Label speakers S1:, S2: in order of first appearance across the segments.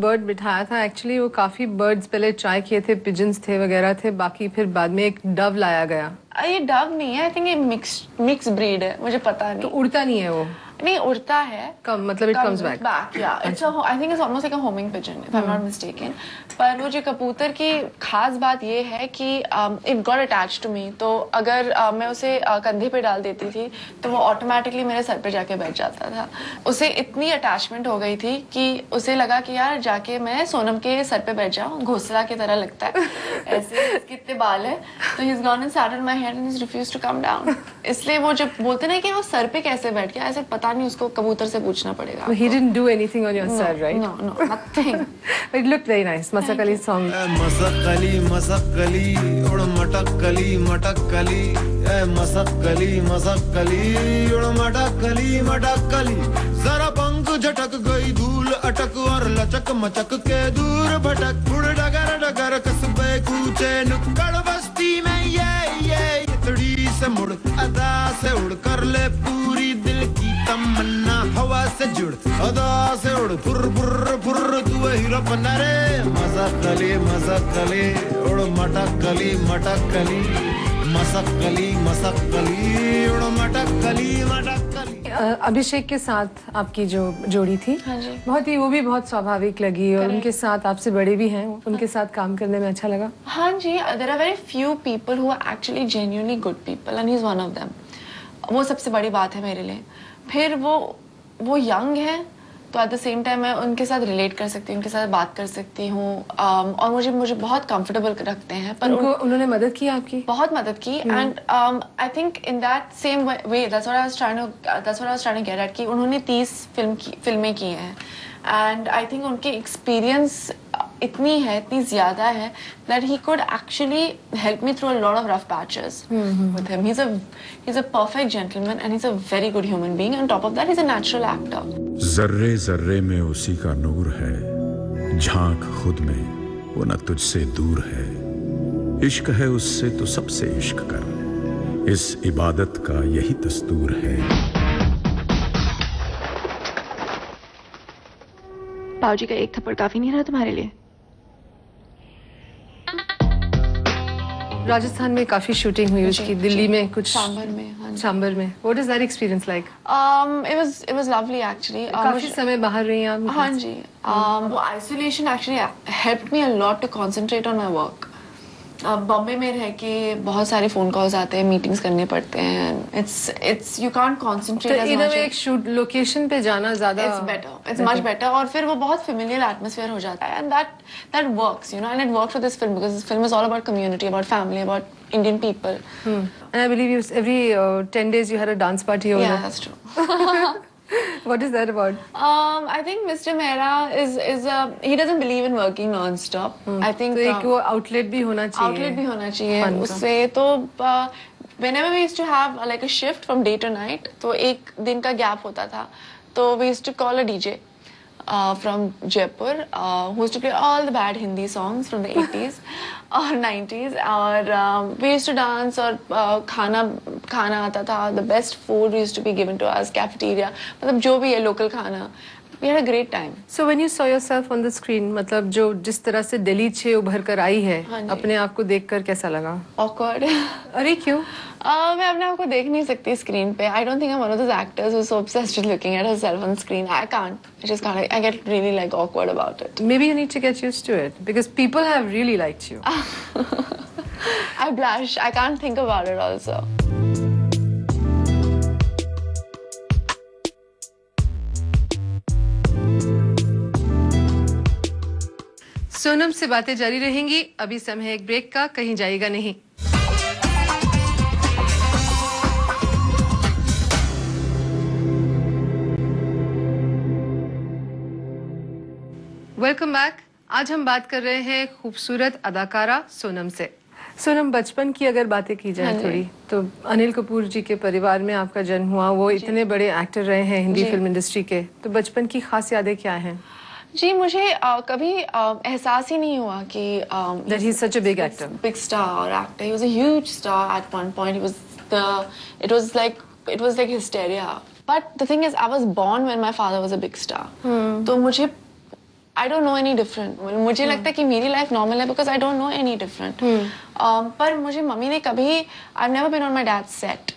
S1: Bird बिठाया था actually, वो काफी बर्ड्स पहले ट्राई किए थे, पिजन्स थे वगैरह थे, बाकी फिर बाद में एक डव लाया गया।
S2: ये डव नहीं है, आई थिंक ये मिक्स ब्रीड है, मुझे पता नहीं।
S1: तो उड़ता नहीं है वो?
S2: नहीं उड़ता है,
S1: कम मतलब इट कम्स बैक।
S2: या it's I think it's almost like a homing pigeon if I am not mistaken. पर वो जो कबूतर की खास बात ये है कि it got attached to me, तो अगर मैं उसे कंधे पे डाल देती थी तो वो ऑटोमेटिकली मेरे सर पे जाके बैठ जाता था। उसे इतनी अटैचमेंट हो गई थी कि उसे लगा कि यार जाके मैं सोनम के सर पे बैठ जाऊं, घोंसला की तरह लगता है ऐसे, इसके इतने बाल है, तो he is gone and sat on my head and he refused to come down. इसलिए वो जब बोलते ना कि वो सर पे कैसे बैठ गया, ऐसे पता नहीं, उसको कबूतर से पूछना पड़ेगा।
S1: He didn't do anything on your sir, right?
S2: No, nothing.
S1: But it looked very nice. Masak Ali's song.
S3: मसक कली उड़ मटक कली मसक कली उड़ मटक कली जरा पंख झटक गई धूल अटक और लचक मचक के दूर भटक उड़ डगर डगर कस्बे कूचे नुक्कड़ बस्ती में ये इतड़ी से मुड़ अदा से उड़ कर ले पूरी दिल की तमन्ना हवा से जुड़ अदा से उड़ फुर फुर फुर तू हीरो बना रे मसक कली उड़ मटक कली मसक कली उड़ मटक कली।
S1: अभिषेक के साथ आपकी जो जोड़ी थी,
S2: हाँ जी,
S1: बहुत ही, वो भी बहुत स्वाभाविक लगी और उनके साथ आपसे बड़े भी हैं, उनके साथ काम करने में अच्छा लगा।
S2: हाँ जी, there are very few people who are actually genuinely good people and he is one of them. वो सबसे बड़ी बात है मेरे लिए। फिर वो यंग है, तो एट द सेम टाइम मैं उनके साथ रिलेट कर सकती हूँ, उनके साथ बात कर सकती हूँ, और मुझे बहुत कंफर्टेबल रखते हैं। पर
S1: उन्होंने मदद की आपकी?
S2: बहुत मदद की, and I think in that same way that's what I was trying to get at, कि उन्होंने 30 फिल्में की हैं, एंड आई थिंक उनकी एक्सपीरियंस इतनी ज्यादा है that he could actually help me through a lot of rough patches with him. He's a perfect gentleman and he's a very good human being. On top of that, he's a natural actor.
S4: जर्रे जर्रे में उसी का नूर है, झांक खुद में वो न तुझसे दूर है, इश्क है उससे तो सबसे इश्क कर, इस इबादत का यही दस्तूर है।
S2: पाऊजी का एक थप्पड़ काफी नहीं रहा तुम्हारे लिए?
S1: राजस्थान में काफी शूटिंग हुई उसकी, दिल्ली में कुछ,
S2: सांबर में। हाँ जी,
S1: सांबर में। What is that experience like?
S2: It was lovely actually.
S1: काफी समय बाहर रही हैं आप?
S2: हाँ जी, वो isolation actually helped me a lot to concentrate on my work. Bombay में रह के बहुत सारे फोन कॉल्स आते हैं, मीटिंग्स करने पड़ते हैं, it's you can't concentrate as much.
S1: एक शूट लोकेशन पे जाना ज्यादा
S2: इट्स मच बेटर, और फिर वो बहुत फेमिलियर एटमॉस्फेयर हो जाता है, and that works, you know, and it works for this film because this film is all about community, about family, about Indian people.
S1: And I believe every 10 days you had a dance party over there.
S2: Yeah, that's true.
S1: What is that about?
S2: I think Mr. Mehra is he doesn't believe in working non-stop. I think
S1: तो एक वो outlet भी होना चाहिए।
S2: Outlet भी होना चाहिए उससे, तो whenever we used to have like a shift from day to night, तो एक दिन का gap होता था, तो we used to call a DJ from Jaipur who used to play all the bad Hindi songs from the 80s or 90s, और we used to dance, और खाना आता था, the best food used to be given to us, cafeteria, मतलब जो भी है local खाना, we had a great time.
S1: So when you saw yourself on the screen, मतलब जो जिस तरह से दिल्ली 6 उभर कर आई है, अपने आप को देखकर कैसा लगा?
S2: Awkward.
S1: अरे क्यों?
S2: मैं अपने आप को देख नहीं सकती स्क्रीन पे. I don't think I'm one of those actors who's so obsessed with looking at herself on screen. I can't. I just can't. I get really like awkward about it.
S1: Maybe you need to get used to it because people have really liked you.
S2: I blush. I can't think about it also.
S1: Sonam से बातें जारी रहेंगी, अभी समय है एक break का, कहीं जाएगा नहीं। Welcome back. आज हम बात कर रहे हैं खूबसूरत अदाकारा सोनम से। सोनम, बचपन की अगर बातें की जाए थोड़ी, तो अनिल कपूर जी के परिवार में आपका जन्म हुआ, वो इतने बड़े एक्टर रहे हैं हिंदी फिल्म इंडस्ट्री के, तो बचपन की खास यादें क्या हैं?
S2: जी, मुझे कभी एहसास ही नहीं हुआ कि
S1: that he's such a big actor,
S2: big star actor. He was a huge star at one point. It was like hysteria. But the thing is, I was born when my father was a big star. तो मुझे I don't know any different. मुझे लगता है कि मेरी life normal है because I don't know any different. पर मुझे मम्मी ने कभी I've never been on my dad's set.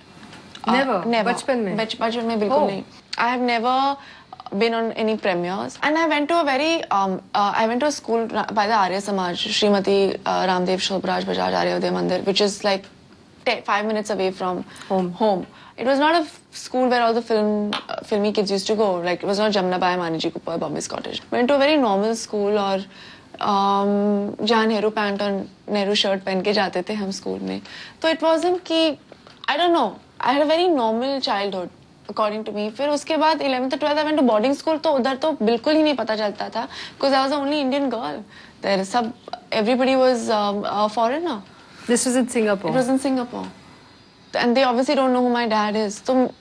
S1: Never. बचपन में?
S2: बचपन में बिल्कुल नहीं. I have never been on any premieres, and I went to a very I went to a school by the Arya Samaj, Srimati Ramdev Shobhraj Bajaj Arya Uday Mandir, which is like 5 minutes away from home. It was not a school where all the filmy kids used to go. Like it was not Jamna Bai Maniji Cooper, Bobby's Cottage. Went to a very normal school और जहाँ Nehru pant और Nehru shirt पहन के जाते थे हम school में. तो it wasn't कि I don't know. I had a very normal childhood. According to me. फिर उसके बाद 11th 12th I went to boarding school तो उधर तो बिल्कुल ही नहीं पता चलता था because I was the only Indian girl there. सब everybody was a foreigner.
S1: This was in Singapore.
S2: It was in Singapore, and they obviously don't know who my dad is. So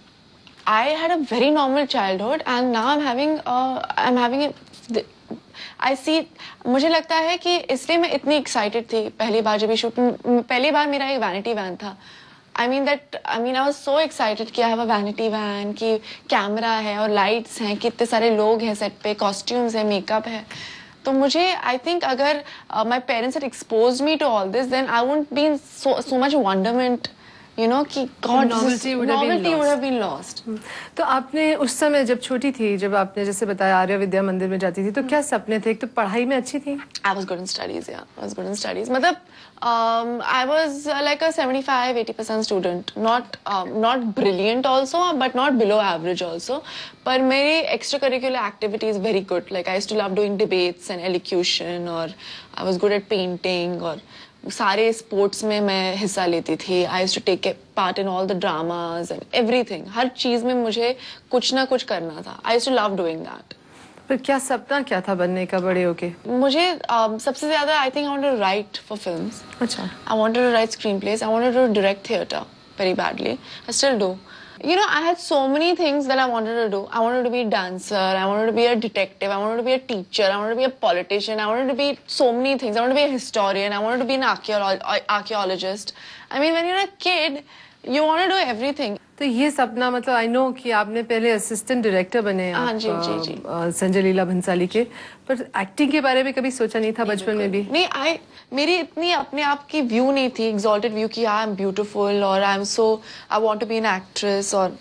S2: I had a very normal childhood, and now I'm having a I see. मुझे लगता है कि इसलिए मैं इतनी excited थी पहली बार जब ये शूट. पहली बार मेरा एक vanity van था. I was so excited कि I have a vanity van, कि कैमरा है और लाइट्स हैं, कितने सारे लोग हैं सेट पे, कॉस्ट्यूम्स है, मेकअप है. तो मुझे I think अगर my parents had exposed me to all this, then I wouldn't be in so much wonderment, you know, कि God,
S1: novelty would
S2: have been lost.
S1: तो आपने उस समय जब छोटी थी, जब आपने जैसे बताया आर्य विद्या मंदिर में जाती थी, तो क्या सपने थे? एक तो पढ़ाई में अच्छी थी?
S2: I was good in studies, yeah. I was good in studies. मतलब I was like a 75-80% student. Not brilliant also, but not below average also. पर मेरी extracurricular activities very good. Like I used to love doing debates and elocution, or I was good at painting, और सारे sports में मैं हिस्सा लेती थी. I used to take part in all the dramas and everything. हर चीज में मुझे कुछ ना कुछ करना था. I used to love doing that.
S1: पर क्या सपना क्या था बनने का बड़े होके?
S2: मुझे सबसे ज्यादा I think I wanted to write for films.
S1: अच्छा.
S2: I wanted to write screenplays. I wanted to direct theatre very badly. I still do. You know, I had so many things that I wanted to do. I wanted to be a dancer. I wanted to be a detective. I wanted to be a teacher. I wanted to be a politician. I wanted to be so many things. I wanted to be a historian. I wanted to be an archaeologist. I mean, when you're a kid, you want to do everything.
S1: तो ये सपना मतलब I know कि आपने पहले assistant director बने संजय लीला भंसाली के, पर एक्टिंग के बारे में कभी सोचा नहीं था बचपन में भी?
S2: नहीं, मेरी इतनी अपने आप की व्यू नहीं थी, एग्जॉल्टेड व्यू कि आई एम ब्यूटीफुल और I want to be an actress और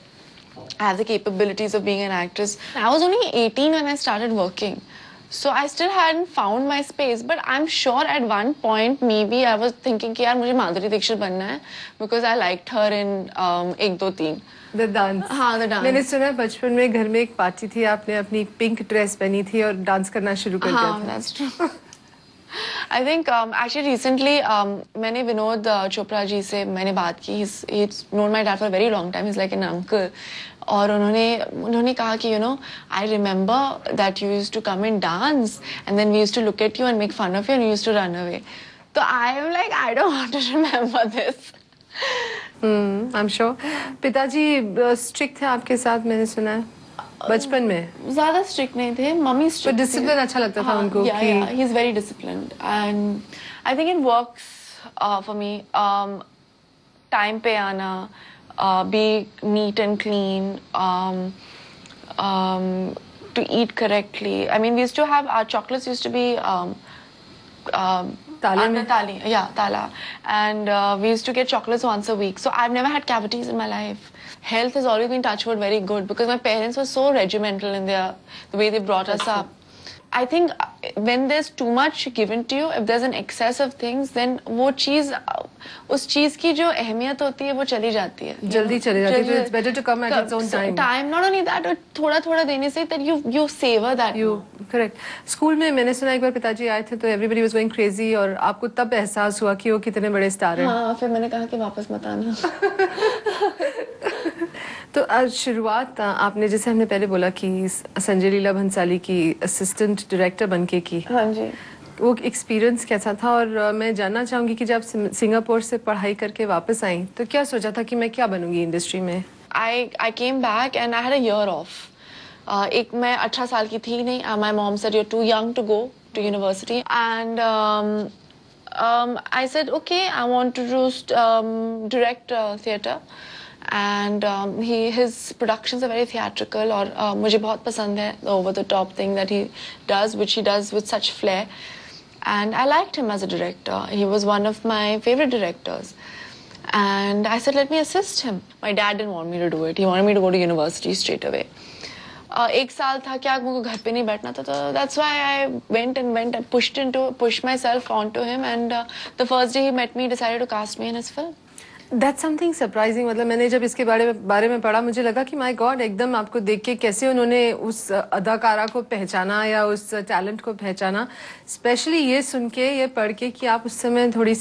S2: I have the capabilities of being an actress. I was only 18 when I started working. So I still hadn't found my space, but I'm sure at one point maybe I was thinking कि यार मुझे माधुरी दीक्षित बनना है because I liked her in 1, 2, 3.
S1: The dance.
S2: हाँ, the dance.
S1: मैंने सुना बचपन में घर में एक पार्टी थी, आपने अपनी पिंक ड्रेस पहनी थी और डांस करना शुरू कर दिया था.
S2: हाँ, that's true. I think actually recently मैंने विनोद चोपड़ा जी से मैंने बात की. He's known my dad for a very long time. He's like an uncle. और उन्होंने कहा कि you know I remember that you used to come and dance and then we used to look at you and make fun of you and you used to run away. So I am like I don't want to remember this.
S1: I'm sure. पिताजी strict थे आपके साथ, मैंने सुना है बचपन में?
S2: ज्यादा स्ट्रिक्ट नहीं थे, मम्मी स्ट्रिक्ट.
S1: पर डिसिप्लिन अच्छा लगता था उनको?
S2: Yeah, he's very disciplined and I think it works for me. Time पे आना, be neat and clean, to eat correctly. I mean, we used to have our chocolates used to be Tala. And we used to get chocolates once a week. So I've never had cavities in my life. Health has always been touch wood very good because my parents were so regimental in the way they brought us up. I think when there's too much given to you, if there's an excess of things, then वो चीज, उस चीज की जो अहमियत होती है वो चली जाती है.
S1: जल्दी चली जाती है. It's better to come at its own time.
S2: Time, not only that, थोड़ा देने से that you savor that.
S1: Correct. School में मैंने सुना एक बार पिताजी आए थे तो everybody was going crazy और आपको तब एहसास हुआ कि वो कितने बड़े स्टार हैं.
S2: हाँ, फिर मैंने कहा कि वापस मत आना.
S1: तो आज शुरुआत आपने, जैसे हमने पहले बोला कि संजय लीला भंसाली की असिस्टेंट डायरेक्टर बनके की.
S2: हाँ जी.
S1: वो एक्सपीरियंस कैसा था? और मैं जानना चाहूंगी कि जब सिंगापुर से पढ़ाई करके वापस आई तो क्या सोचा था कि मैं क्या बनूंगी इंडस्ट्री में?
S2: I came back and I had a year off. मैं 18 साल की थी नहीं. My mom said you're too young to go to university and I said okay, I want to just direct theatre. and his productions are very theatrical और मुझे बहुत पसंद है over the top thing that he does, which he does with such flair, and I liked him as a director. He was one of my favorite directors, and I said let me assist him. My dad didn't want me to do it. He wanted me to go to university straight away. एक साल था क्या मुझे घर पे नहीं बैठना था, तो that's why I went and pushed myself onto him, and the first day he met me, he decided to cast me in his film.
S1: That's something surprising. मतलब मैंने जब इसके बारे में पढ़ा, मुझे लगा कि माय गॉड, एकदम आपको देख के कैसे उन्होंने उस अदाकारा को पहचाना या उस टैलेंट को पहचाना, स्पेशली ये सुन के, ये पढ़ के कि आप उस समय थोड़ी सी